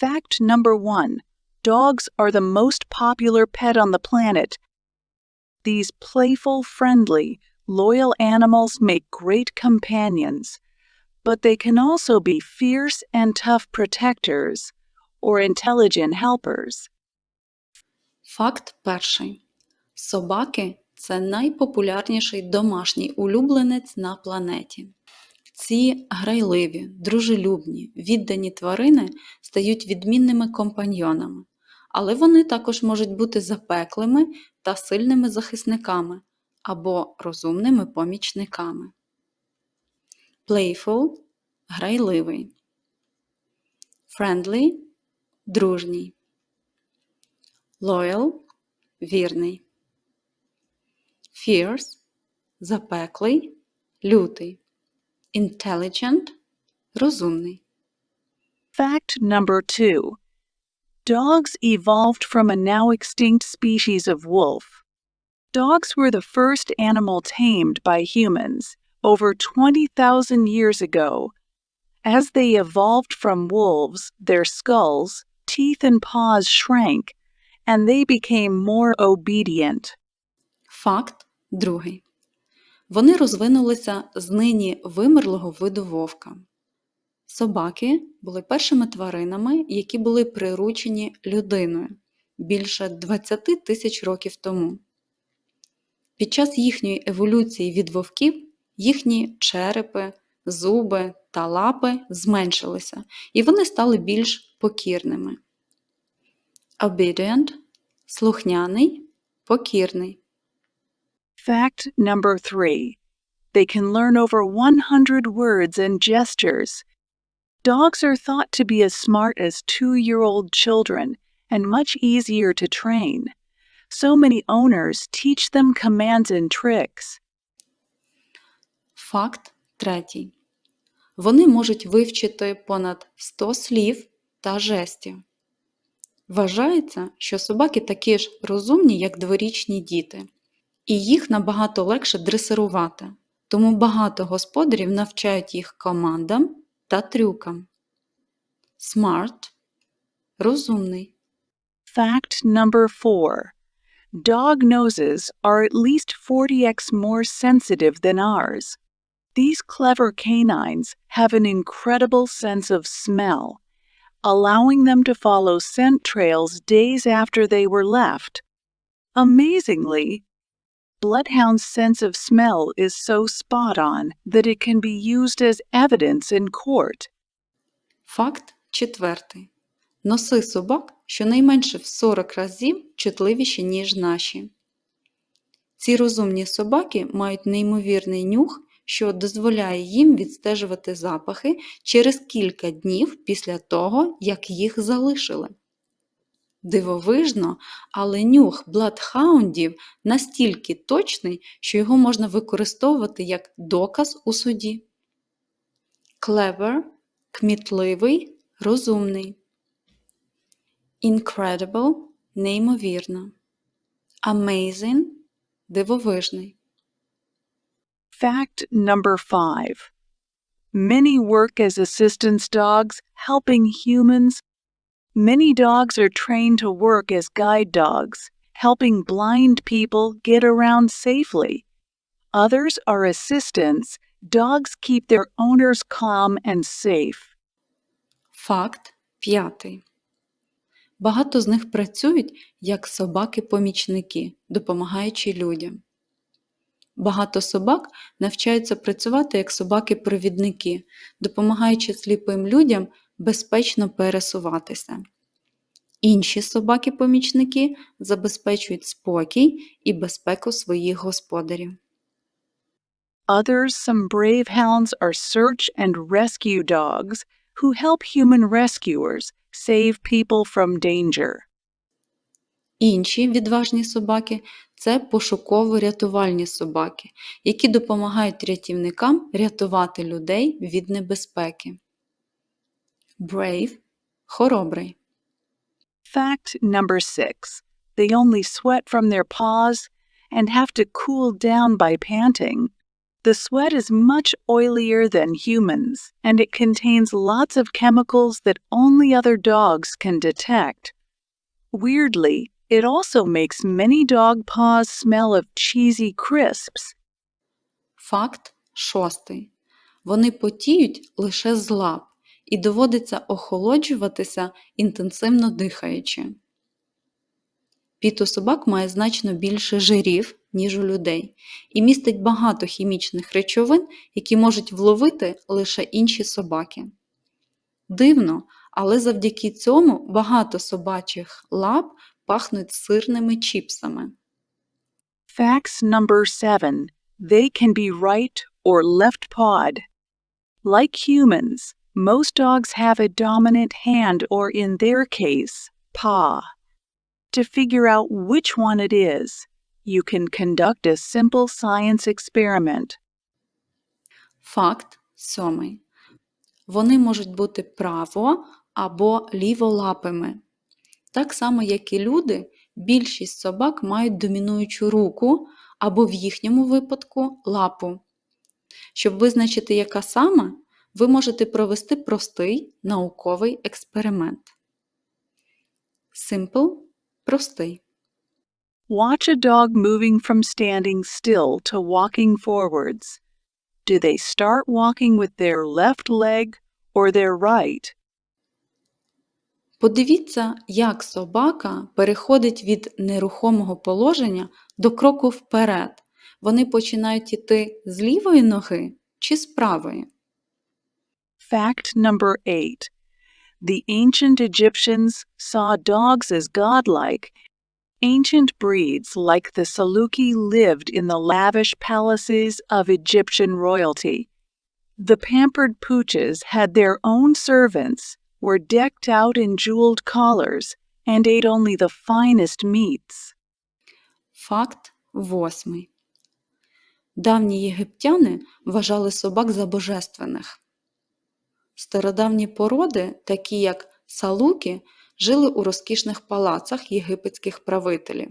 Fact number 1. Dogs are the most popular pet on the planet. These playful, friendly, loyal animals make great companions, but they can also be fierce and tough protectors or intelligent helpers. Факт перший. Собаки – це найпопулярніший домашній улюбленець на планеті. Ці грайливі, дружелюбні, віддані тварини стають відмінними компаньйонами, але вони також можуть бути запеклими та сильними захисниками або розумними помічниками. Playful – грайливий. Friendly – дружній. Loyal – вірний. Fierce – запеклий, лютий. Intelligent – розумний. Fact number 2. Dogs evolved from a now extinct species of wolf. Dogs were the first animal tamed by humans over 20,000 years ago. As they evolved from wolves, their skulls, teeth, and paws shrank, and they became more obedient. Факт другий. Вони розвинулися з нині вимерлого виду вовка. Собаки були першими тваринами, які були приручені людиною більше 20 тисяч років тому. Під час їхньої еволюції від вовків їхні черепи, зуби та лапи зменшилися, і вони стали більш покірними. Obedient – слухняний, покірний. Fact number 3. They can learn over 100 words and gestures. Dogs are thought to be as smart as 2-year-old children and much easier to train. So many owners teach them commands and tricks. Факт третій. Вони можуть вивчити понад 100 слів та жестів. Вважається, що собаки такі ж розумні, як дворічні діти. І їх набагато легше дресирувати, тому багато господарів навчають їх командам та трюкам. Smart – розумний. Fact number 4. Dog noses are at least 40x more sensitive than ours. These clever canines have an incredible sense of smell, allowing them to follow scent trails days after they were left. Amazingly, bloodhound's sense of smell is so spot on that it can be used as evidence in court. Факт четвертий. Носи собак щонайменше в 40 разів чутливіші, ніж наші. Ці розумні собаки мають неймовірний нюх, що дозволяє їм відстежувати запахи через кілька днів після того, як їх залишили. Дивовижно, але нюх бладхаундів настільки точний, що його можна використовувати як доказ у суді. Clever – кмітливий, розумний. Incredible – неймовірно. Amazing – дивовижний. Fact number 5. Many work as assistance dogs, helping humans. Many dogs are trained to work as guide dogs, helping blind people get around safely. Others are assistants. Dogs keep their owners calm and safe. Факт п'ятий. Багато з них працюють як собаки-помічники, допомагаючи людям. Багато собак навчаються працювати як собаки-провідники, допомагаючи сліпим людям безпечно пересуватися. Інші собаки-помічники забезпечують спокій і безпеку своїх господарів. Others, some brave hounds, are search and rescue dogs who help human rescuers save people from danger. Інші відважні собаки – це пошуково-рятувальні собаки, які допомагають рятівникам рятувати людей від небезпеки. Brave – хоробрий. Fact number 6. They only sweat from their paws and have to cool down by panting. The sweat is much oilier than humans, and it contains lots of chemicals that only other dogs can detect. Weirdly, it also makes many dog paws smell of cheesy crisps. Факт шостий. Вони потіють лише з лап і доводиться охолоджуватися, інтенсивно дихаючи. Піт у собак має значно більше жирів, ніж у людей, і містить багато хімічних речовин, які можуть вловити лише інші собаки. Дивно, але завдяки цьому багато собачих лап пахнуть сирними чіпсами. Facts number 7. They can be right or left-pawed. Like humans, most dogs have a dominant hand or, in their case, paw. To figure out which one it is, you can conduct a simple science experiment. Факт сьомий. Вони можуть бути право- або ліволапими. Так само, як і люди, більшість собак мають домінуючу руку або в їхньому випадку лапу. Щоб визначити, яка саме, ви можете провести простий науковий експеримент. Simple – простий. Watch a dog moving from standing still to walking forwards. Do they start walking with their left leg or their right? Подивіться, як собака переходить від нерухомого положення до кроку вперед. Вони починають йти з лівої ноги чи з правої? Fact number 8. The ancient Egyptians saw dogs as godlike. Ancient breeds like the Saluki lived in the lavish palaces of Egyptian royalty. The pampered pooches had their own servants, were decked out in jeweled collars, and ate only the finest meats. Факт восьмий. Давні єгиптяни вважали собак за божественних. Стародавні породи, такі як салуки, жили у розкішних палацах єгипетських правителів.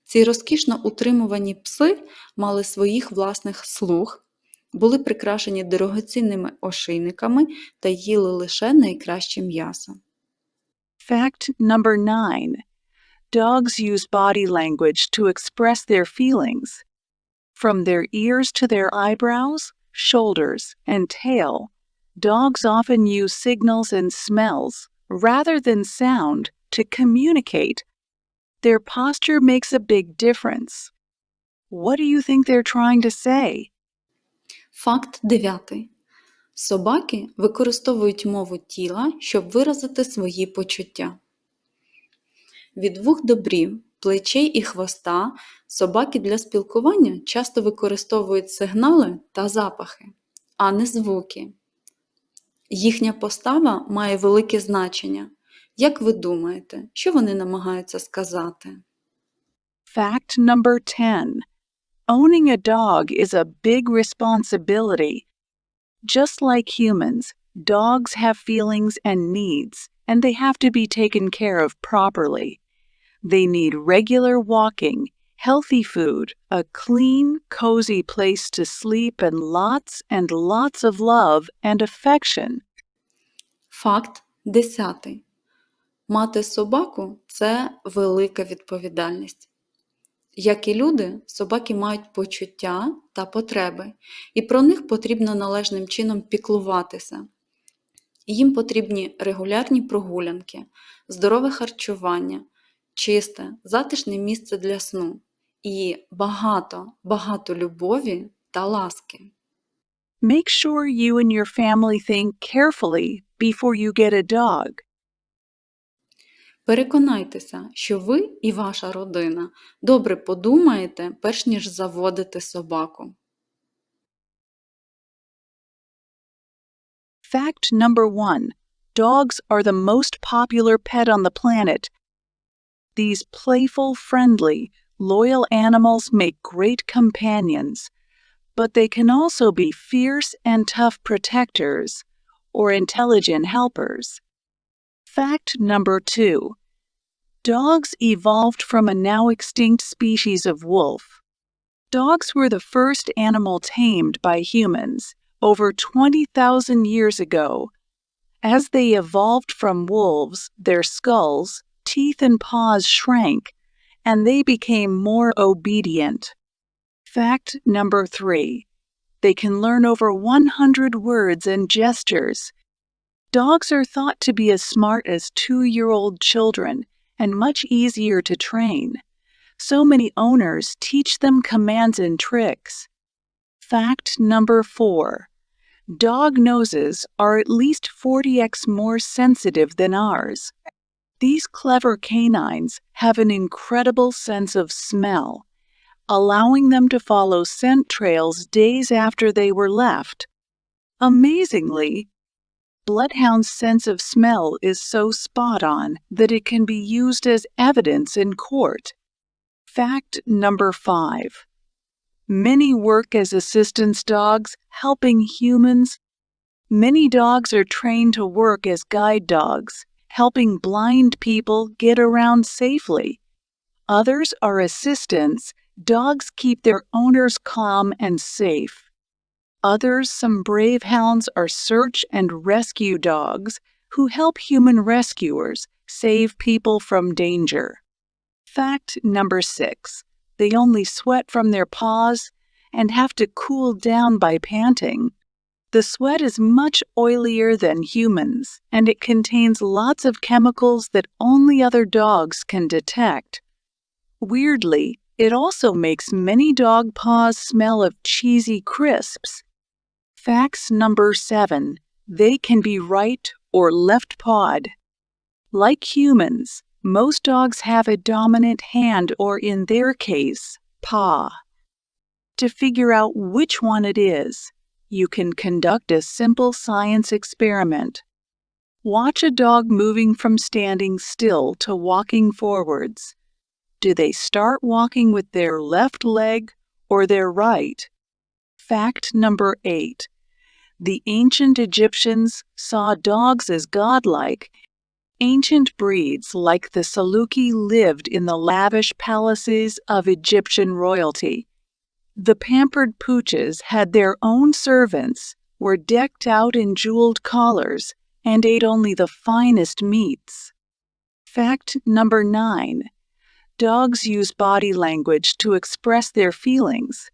Ці розкішно утримувані пси мали своїх власних слуг, були прикрашені дорогоцінними ошейниками та їли лише найкраще м'ясо. Fact number 9. Dogs use body language to express their feelings. From their ears to their eyebrows, shoulders, and tail, dogs often use signals and smells, rather than sound, to communicate. Their posture makes a big difference. What do you think they're trying to say? Факт дев'ятий. Собаки використовують мову тіла, щоб виразити свої почуття. Від вух до брів, плечей і хвоста собаки для спілкування часто використовують сигнали та запахи, а не звуки. Їхня постава має велике значення. Як ви думаєте, що вони намагаються сказати? Fact number 10. Owning a dog is a big responsibility. Just like humans, dogs have feelings and needs, and they have to be taken care of properly. They need regular walking, healthy food, a clean, cozy place to sleep, and lots of love and affection. Факт 10. Мати собаку – це велика відповідальність. Як і люди, собаки мають почуття та потреби, і про них потрібно належним чином піклуватися. Їм потрібні регулярні прогулянки, здорове харчування, чисте, затишне місце для сну і багато любові та ласки. Make sure you and your family think carefully before you get a dog. Переконайтеся, що ви і ваша родина добре подумаєте, перш ніж заводити собаку. Fact number 1. Dogs are the most popular pet on the planet. These playful, friendly, loyal animals make great companions, but they can also be fierce and tough protectors or intelligent helpers. Fact number 2. Dogs evolved from a now extinct species of wolf. Dogs were the first animal tamed by humans over 20,000 years ago. As they evolved from wolves, their skulls, teeth, and paws shrank, and they became more obedient. Fact number 3. They can learn over 100 words and gestures. Dogs are thought to be as smart as 2-year-old children and much easier to train. So many owners teach them commands and tricks. Fact number 4. Dog noses are at least 40x more sensitive than ours. These clever canines have an incredible sense of smell, allowing them to follow scent trails days after they were left. Amazingly, bloodhound's sense of smell is so spot on that it can be used as evidence in court. Fact number 5. Many work as assistance dogs, helping humans. Many dogs are trained to work as guide dogs, helping blind people get around safely. Others are assistants. Dogs keep their owners calm and safe. Others, some brave hounds, are search and rescue dogs who help human rescuers save people from danger. Fact number 6. They only sweat from their paws and have to cool down by panting. The sweat is much oilier than humans, and it contains lots of chemicals that only other dogs can detect. Weirdly, it also makes many dog paws smell of cheesy crisps. Facts number 7. They can be right or left-pawed. Like humans, most dogs have a dominant hand or, in their case, paw. To figure out which one it is, you can conduct a simple science experiment. Watch a dog moving from standing still to walking forwards. Do they start walking with their left leg or their right? Fact number 8. The ancient Egyptians saw dogs as godlike. Ancient breeds like the Saluki lived in the lavish palaces of Egyptian royalty. The pampered pooches had their own servants, were decked out in jeweled collars, and ate only the finest meats. Fact number 9. Dogs use body language to express their feelings.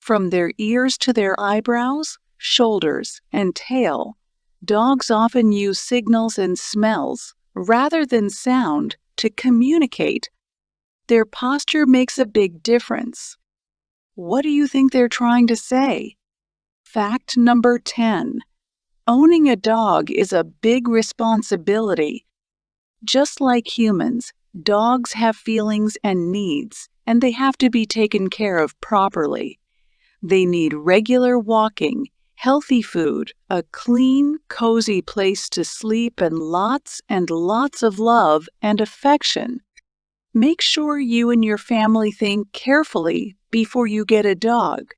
From their ears to their eyebrows, shoulders, and tail, dogs often use signals and smells, rather than sound, to communicate. Their posture makes a big difference. What do you think they're trying to say? Fact number 10. Owning a dog is a big responsibility. Just like humans, dogs have feelings and needs, and they have to be taken care of properly. They need regular walking, healthy food, a clean, cozy place to sleep, and lots of love and affection. Make sure you and your family think carefully before you get a dog.